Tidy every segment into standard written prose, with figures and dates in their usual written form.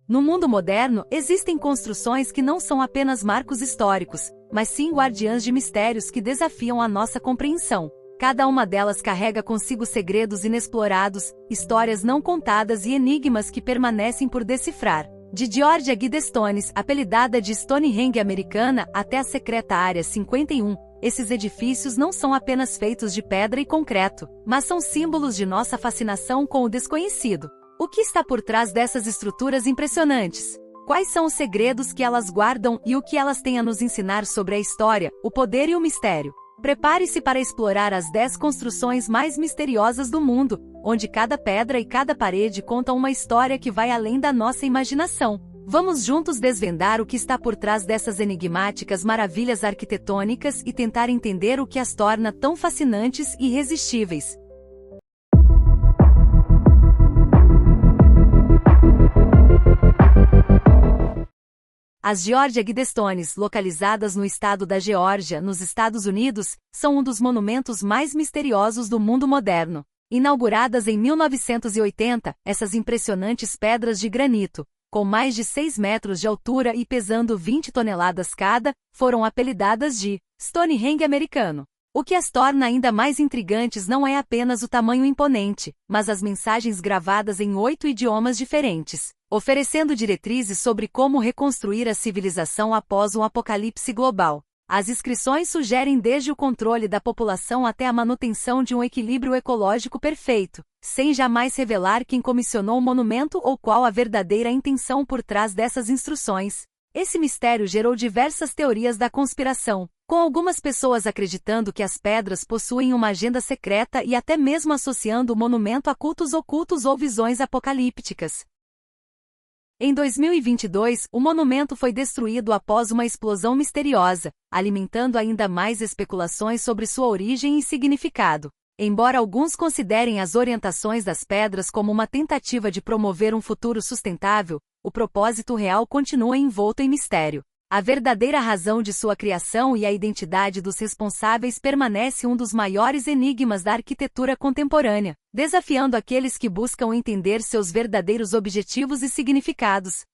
No mundo moderno, existem construções que não são apenas marcos históricos, mas sim guardiãs de mistérios que desafiam a nossa compreensão. Cada uma delas carrega consigo segredos inexplorados, histórias não contadas e enigmas que permanecem por decifrar. De Georgia Guidestones, apelidada de Stonehenge americana, até a secreta Área 51, esses edifícios não são apenas feitos de pedra e concreto, mas são símbolos de nossa fascinação com o desconhecido. O que está por trás dessas estruturas impressionantes? Quais são os segredos que elas guardam e o que elas têm a nos ensinar sobre a história, o poder e o mistério? Prepare-se para explorar as 10 construções mais misteriosas do mundo, onde cada pedra e cada parede contam uma história que vai além da nossa imaginação. Vamos juntos desvendar o que está por trás dessas enigmáticas maravilhas arquitetônicas e tentar entender o que as torna tão fascinantes e irresistíveis. As Georgia Guidestones, localizadas no estado da Geórgia, nos Estados Unidos, são um dos monumentos mais misteriosos do mundo moderno. Inauguradas em 1980, essas impressionantes pedras de granito, com mais de 6 metros de altura e pesando 20 toneladas cada, foram apelidadas de Stonehenge americano. O que as torna ainda mais intrigantes não é apenas o tamanho imponente, mas as mensagens gravadas em 8 idiomas diferentes, oferecendo diretrizes sobre como reconstruir a civilização após um apocalipse global. As inscrições sugerem desde o controle da população até a manutenção de um equilíbrio ecológico perfeito, sem jamais revelar quem comissionou o monumento ou qual a verdadeira intenção por trás dessas instruções. Esse mistério gerou diversas teorias da conspiração, com algumas pessoas acreditando que as pedras possuem uma agenda secreta e até mesmo associando o monumento a cultos ocultos ou visões apocalípticas. Em 2022, o monumento foi destruído após uma explosão misteriosa, alimentando ainda mais especulações sobre sua origem e significado. Embora alguns considerem as orientações das pedras como uma tentativa de promover um futuro sustentável, o propósito real continua envolto em mistério. A verdadeira razão de sua criação e a identidade dos responsáveis permanece um dos maiores enigmas da arquitetura contemporânea, desafiando aqueles que buscam entender seus verdadeiros objetivos e significados.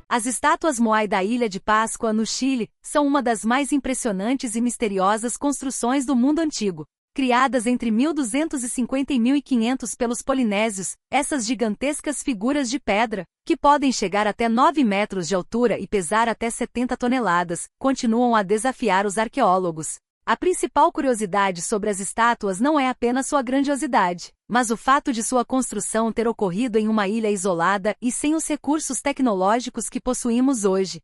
As estátuas Moai da Ilha de Páscoa, no Chile, são uma das mais impressionantes e misteriosas construções do mundo antigo. Criadas entre 1250 e 1500 pelos polinésios, essas gigantescas figuras de pedra, que podem chegar até 9 metros de altura e pesar até 70 toneladas, continuam a desafiar os arqueólogos. A principal curiosidade sobre as estátuas não é apenas sua grandiosidade, mas o fato de sua construção ter ocorrido em uma ilha isolada e sem os recursos tecnológicos que possuímos hoje.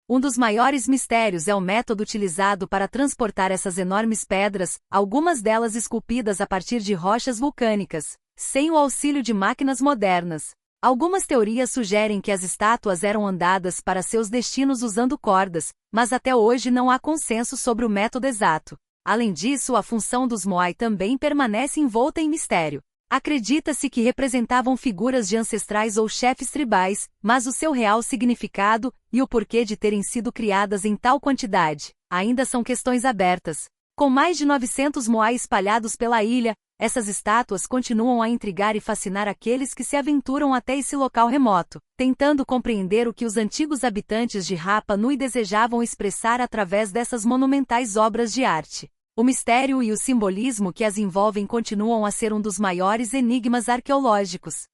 Um dos maiores mistérios é o método utilizado para transportar essas enormes pedras, algumas delas esculpidas a partir de rochas vulcânicas, sem o auxílio de máquinas modernas. Algumas teorias sugerem que as estátuas eram andadas para seus destinos usando cordas, mas até hoje não há consenso sobre o método exato. Além disso, a função dos Moai também permanece envolta em mistério. Acredita-se que representavam figuras de ancestrais ou chefes tribais, mas o seu real significado, e o porquê de terem sido criadas em tal quantidade, ainda são questões abertas. Com mais de 900 Moai espalhados pela ilha, essas estátuas continuam a intrigar e fascinar aqueles que se aventuram até esse local remoto, tentando compreender o que os antigos habitantes de Rapa Nui desejavam expressar através dessas monumentais obras de arte. O mistério e o simbolismo que as envolvem continuam a ser um dos maiores enigmas arqueológicos.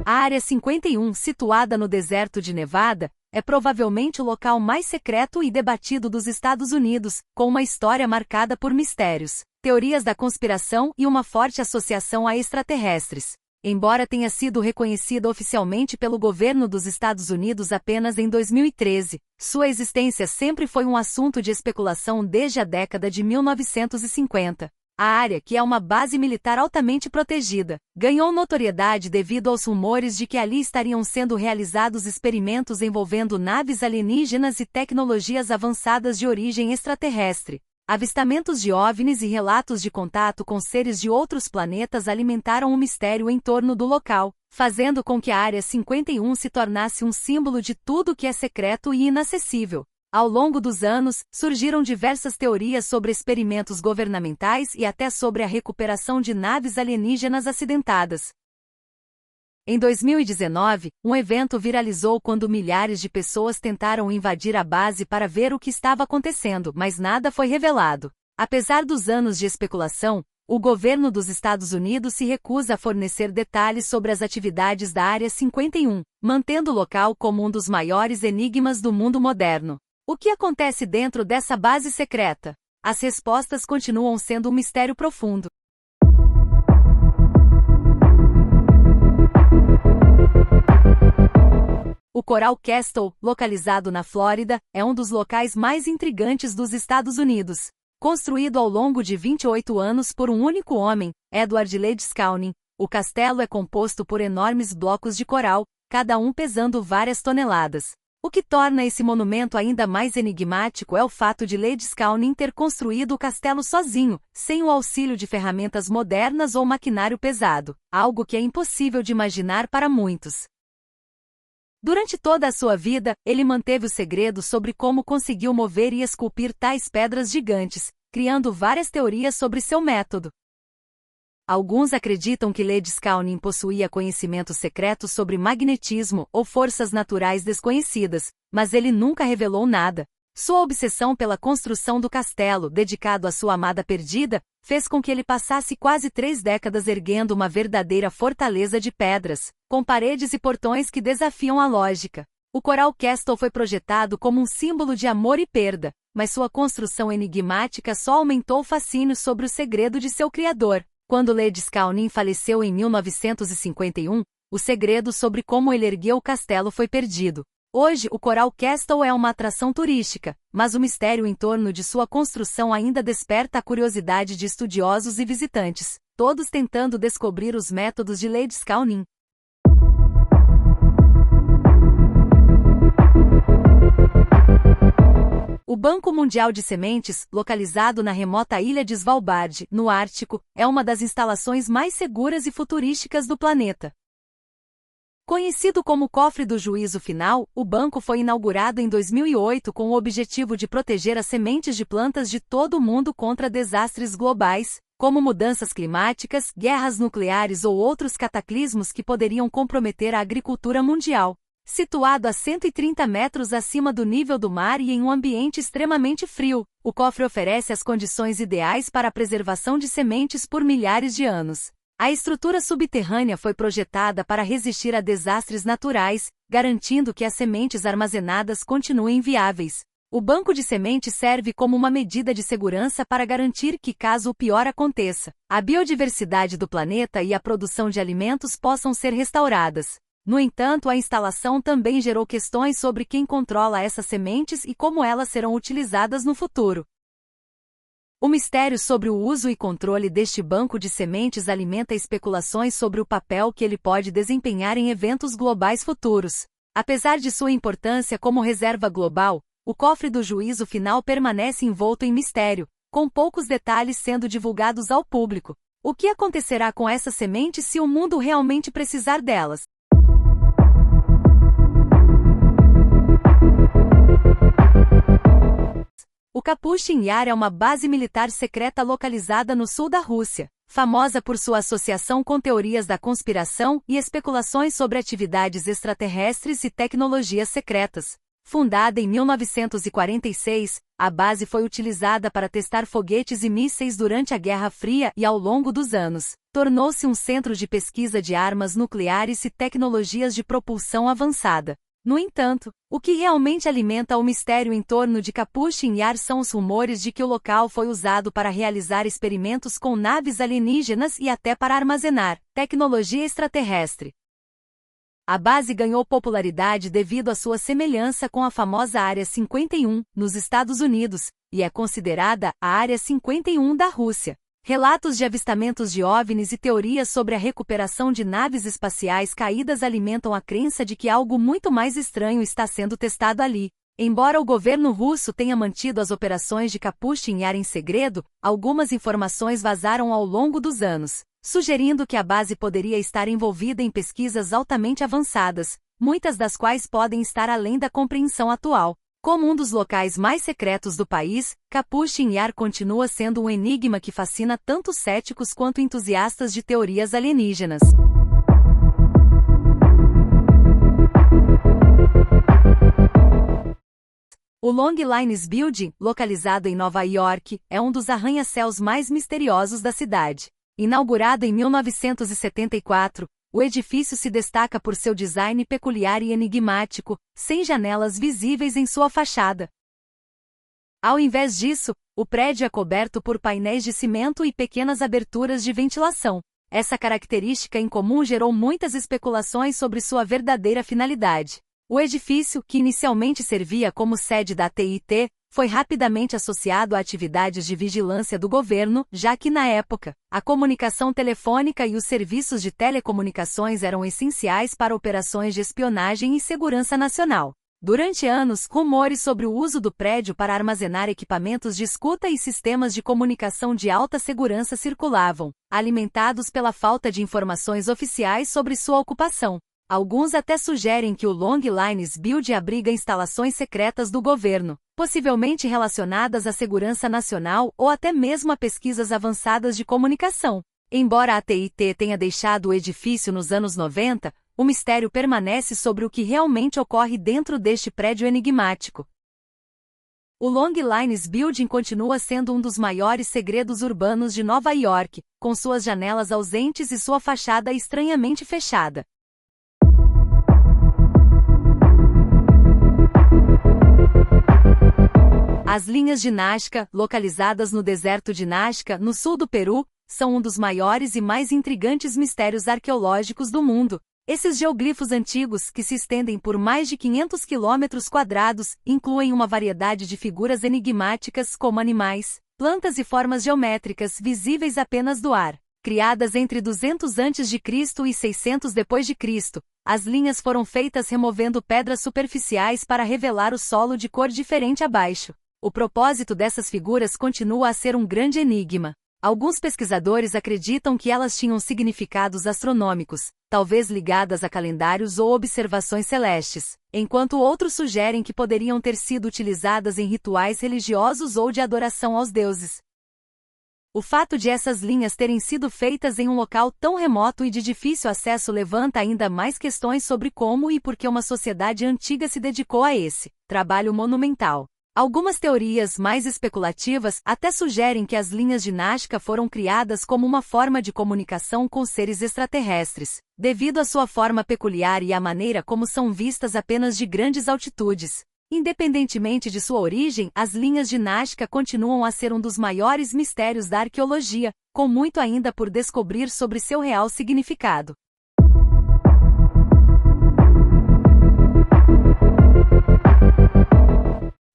A Área 51, situada no deserto de Nevada, é provavelmente o local mais secreto e debatido dos Estados Unidos, com uma história marcada por mistérios, teorias da conspiração e uma forte associação a extraterrestres. Embora tenha sido reconhecida oficialmente pelo governo dos Estados Unidos apenas em 2013, sua existência sempre foi um assunto de especulação desde a década de 1950. A área, que é uma base militar altamente protegida, ganhou notoriedade devido aos rumores de que ali estariam sendo realizados experimentos envolvendo naves alienígenas e tecnologias avançadas de origem extraterrestre. Avistamentos de OVNIs e relatos de contato com seres de outros planetas alimentaram o mistério em torno do local, fazendo com que a Área 51 se tornasse um símbolo de tudo que é secreto e inacessível. Ao longo dos anos, surgiram diversas teorias sobre experimentos governamentais e até sobre a recuperação de naves alienígenas acidentadas. Em 2019, um evento viralizou quando milhares de pessoas tentaram invadir a base para ver o que estava acontecendo, mas nada foi revelado. Apesar dos anos de especulação, o governo dos Estados Unidos se recusa a fornecer detalhes sobre as atividades da Área 51, mantendo o local como um dos maiores enigmas do mundo moderno. O que acontece dentro dessa base secreta? As respostas continuam sendo um mistério profundo. O Coral Castle, localizado na Flórida, é um dos locais mais intrigantes dos Estados Unidos. Construído ao longo de 28 anos por um único homem, Edward Leedskalnin, o castelo é composto por enormes blocos de coral, cada um pesando várias toneladas. O que torna esse monumento ainda mais enigmático é o fato de Leedskalnin ter construído o castelo sozinho, sem o auxílio de ferramentas modernas ou maquinário pesado, algo que é impossível de imaginar para muitos. Durante toda a sua vida, ele manteve o segredo sobre como conseguiu mover e esculpir tais pedras gigantes, criando várias teorias sobre seu método. Alguns acreditam que Leedskalnin possuía conhecimento secreto sobre magnetismo ou forças naturais desconhecidas, mas ele nunca revelou nada. Sua obsessão pela construção do castelo, dedicado à sua amada perdida, fez com que ele passasse quase 3 décadas erguendo uma verdadeira fortaleza de pedras, com paredes e portões que desafiam a lógica. O Coral Castle foi projetado como um símbolo de amor e perda, mas sua construção enigmática só aumentou o fascínio sobre o segredo de seu criador. Quando Leedskalnin faleceu em 1951, o segredo sobre como ele ergueu o castelo foi perdido. Hoje, o Coral Castle é uma atração turística, mas o mistério em torno de sua construção ainda desperta a curiosidade de estudiosos e visitantes, todos tentando descobrir os métodos de Leedskalnin. O Banco Mundial de Sementes, localizado na remota ilha de Svalbard, no Ártico, é uma das instalações mais seguras e futurísticas do planeta. Conhecido como Cofre do Juízo Final, o banco foi inaugurado em 2008 com o objetivo de proteger as sementes de plantas de todo o mundo contra desastres globais, como mudanças climáticas, guerras nucleares ou outros cataclismos que poderiam comprometer a agricultura mundial. Situado a 130 metros acima do nível do mar e em um ambiente extremamente frio, o cofre oferece as condições ideais para a preservação de sementes por milhares de anos. A estrutura subterrânea foi projetada para resistir a desastres naturais, garantindo que as sementes armazenadas continuem viáveis. O banco de sementes serve como uma medida de segurança para garantir que, caso o pior aconteça, a biodiversidade do planeta e a produção de alimentos possam ser restauradas. No entanto, a instalação também gerou questões sobre quem controla essas sementes e como elas serão utilizadas no futuro. O mistério sobre o uso e controle deste banco de sementes alimenta especulações sobre o papel que ele pode desempenhar em eventos globais futuros. Apesar de sua importância como reserva global, o Cofre do Juízo Final permanece envolto em mistério, com poucos detalhes sendo divulgados ao público. O que acontecerá com essas sementes se o mundo realmente precisar delas? O Kapustin Yar é uma base militar secreta localizada no sul da Rússia, famosa por sua associação com teorias da conspiração e especulações sobre atividades extraterrestres e tecnologias secretas. Fundada em 1946, a base foi utilizada para testar foguetes e mísseis durante a Guerra Fria e ao longo dos anos, tornou-se um centro de pesquisa de armas nucleares e tecnologias de propulsão avançada. No entanto, o que realmente alimenta o mistério em torno de Kapustin Yar são os rumores de que o local foi usado para realizar experimentos com naves alienígenas e até para armazenar tecnologia extraterrestre. A base ganhou popularidade devido à sua semelhança com a famosa Área 51, nos Estados Unidos, e é considerada a Área 51 da Rússia. Relatos de avistamentos de OVNIs e teorias sobre a recuperação de naves espaciais caídas alimentam a crença de que algo muito mais estranho está sendo testado ali. Embora o governo russo tenha mantido as operações de Kapustin Yar em segredo, algumas informações vazaram ao longo dos anos. sugerindo que a base poderia estar envolvida em pesquisas altamente avançadas, muitas das quais podem estar além da compreensão atual. Como um dos locais mais secretos do país, Capuchin Yar continua sendo um enigma que fascina tanto céticos quanto entusiastas de teorias alienígenas. O Long Lines Building, localizado em Nova York, é um dos arranha-céus mais misteriosos da cidade. Inaugurado em 1974, o edifício se destaca por seu design peculiar e enigmático, sem janelas visíveis em sua fachada. Ao invés disso, o prédio é coberto por painéis de cimento e pequenas aberturas de ventilação. Essa característica incomum gerou muitas especulações sobre sua verdadeira finalidade. O edifício, que inicialmente servia como sede da TIT, foi rapidamente associado a atividades de vigilância do governo, já que na época, a comunicação telefônica e os serviços de telecomunicações eram essenciais para operações de espionagem e segurança nacional. Durante anos, rumores sobre o uso do prédio para armazenar equipamentos de escuta e sistemas de comunicação de alta segurança circulavam, alimentados pela falta de informações oficiais sobre sua ocupação. Alguns até sugerem que o Long Lines Building abriga instalações secretas do governo, possivelmente relacionadas à segurança nacional ou até mesmo a pesquisas avançadas de comunicação. Embora a TIT tenha deixado o edifício nos anos 90, o mistério permanece sobre o que realmente ocorre dentro deste prédio enigmático. O Long Lines Building continua sendo um dos maiores segredos urbanos de Nova York, com suas janelas ausentes e sua fachada estranhamente fechada. As linhas de Nazca, localizadas no deserto de Nazca, no sul do Peru, são um dos maiores e mais intrigantes mistérios arqueológicos do mundo. Esses geoglifos antigos, que se estendem por mais de 500 quilômetros quadrados, incluem uma variedade de figuras enigmáticas como animais, plantas e formas geométricas visíveis apenas do ar. Criadas entre 200 a.C. e 600 d.C., as linhas foram feitas removendo pedras superficiais para revelar o solo de cor diferente abaixo. O propósito dessas figuras continua a ser um grande enigma. Alguns pesquisadores acreditam que elas tinham significados astronômicos, talvez ligadas a calendários ou observações celestes, enquanto outros sugerem que poderiam ter sido utilizadas em rituais religiosos ou de adoração aos deuses. O fato de essas linhas terem sido feitas em um local tão remoto e de difícil acesso levanta ainda mais questões sobre como e por que uma sociedade antiga se dedicou a esse trabalho monumental. Algumas teorias mais especulativas até sugerem que as linhas de Nazca foram criadas como uma forma de comunicação com seres extraterrestres, devido à sua forma peculiar e à maneira como são vistas apenas de grandes altitudes. Independentemente de sua origem, as linhas de Nazca continuam a ser um dos maiores mistérios da arqueologia, com muito ainda por descobrir sobre seu real significado.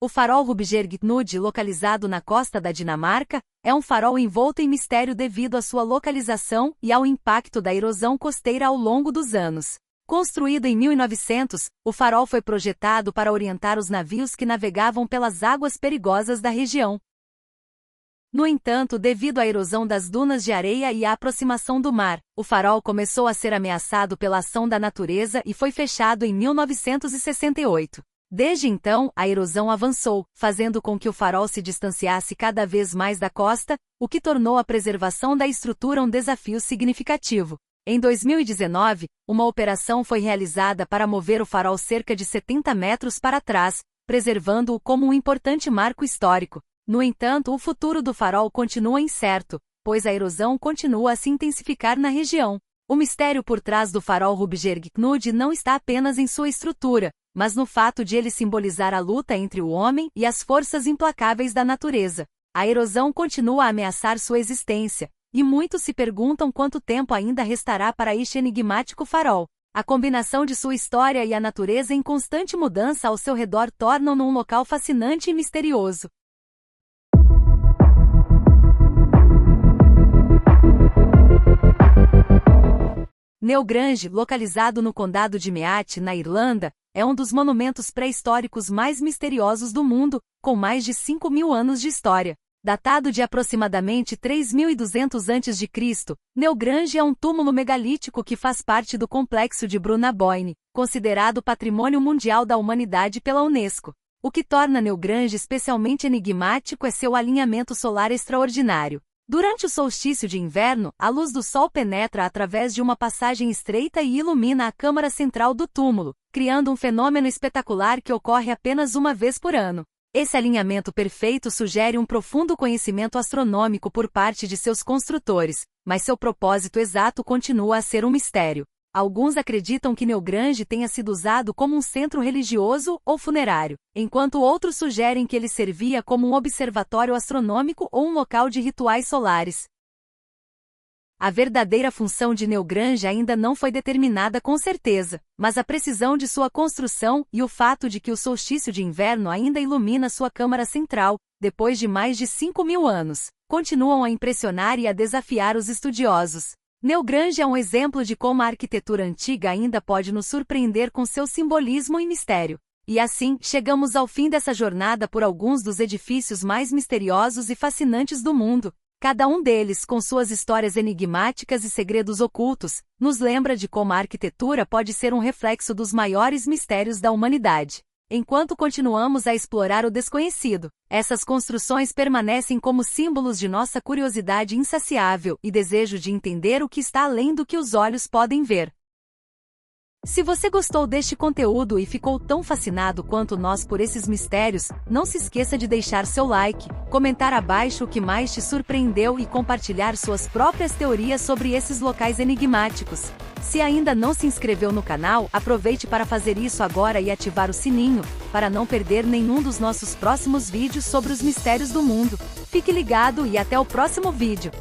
O farol Rubjerg-Knud, localizado na costa da Dinamarca, é um farol envolto em mistério devido à sua localização e ao impacto da erosão costeira ao longo dos anos. Construído em 1900, o farol foi projetado para orientar os navios que navegavam pelas águas perigosas da região. No entanto, devido à erosão das dunas de areia e à aproximação do mar, o farol começou a ser ameaçado pela ação da natureza e foi fechado em 1968. Desde então, a erosão avançou, fazendo com que o farol se distanciasse cada vez mais da costa, o que tornou a preservação da estrutura um desafio significativo. Em 2019, uma operação foi realizada para mover o farol cerca de 70 metros para trás, preservando-o como um importante marco histórico. No entanto, o futuro do farol continua incerto, pois a erosão continua a se intensificar na região. O mistério por trás do farol Rubjerg-Knud não está apenas em sua estrutura, mas no fato de ele simbolizar a luta entre o homem e as forças implacáveis da natureza. A erosão continua a ameaçar sua existência, e muitos se perguntam quanto tempo ainda restará para este enigmático farol. A combinação de sua história e a natureza em constante mudança ao seu redor tornam-no um local fascinante e misterioso. Newgrange, localizado no condado de Meath, na Irlanda, é um dos monumentos pré-históricos mais misteriosos do mundo, com mais de 5.000 anos de história. Datado de aproximadamente 3.200 a.C., Neugrange é um túmulo megalítico que faz parte do complexo de Bruna-Boyne, considerado Patrimônio Mundial da Humanidade pela Unesco. O que torna Neugrange especialmente enigmático é seu alinhamento solar extraordinário. Durante o solstício de inverno, a luz do Sol penetra através de uma passagem estreita e ilumina a câmara central do túmulo, criando um fenômeno espetacular que ocorre apenas uma vez por ano. Esse alinhamento perfeito sugere um profundo conhecimento astronômico por parte de seus construtores, mas seu propósito exato continua a ser um mistério. Alguns acreditam que Neugrange tenha sido usado como um centro religioso ou funerário, enquanto outros sugerem que ele servia como um observatório astronômico ou um local de rituais solares. A verdadeira função de Neugrange ainda não foi determinada com certeza, mas a precisão de sua construção e o fato de que o solstício de inverno ainda ilumina sua câmara central, depois de mais de 5.000 anos, continuam a impressionar e a desafiar os estudiosos. Neugrange é um exemplo de como a arquitetura antiga ainda pode nos surpreender com seu simbolismo e mistério. E assim, chegamos ao fim dessa jornada por alguns dos edifícios mais misteriosos e fascinantes do mundo. Cada um deles, com suas histórias enigmáticas e segredos ocultos, nos lembra de como a arquitetura pode ser um reflexo dos maiores mistérios da humanidade. Enquanto continuamos a explorar o desconhecido, essas construções permanecem como símbolos de nossa curiosidade insaciável e desejo de entender o que está além do que os olhos podem ver. Se você gostou deste conteúdo e ficou tão fascinado quanto nós por esses mistérios, não se esqueça de deixar seu like, comentar abaixo o que mais te surpreendeu e compartilhar suas próprias teorias sobre esses locais enigmáticos. Se ainda não se inscreveu no canal, aproveite para fazer isso agora e ativar o sininho, para não perder nenhum dos nossos próximos vídeos sobre os mistérios do mundo. Fique ligado e até o próximo vídeo!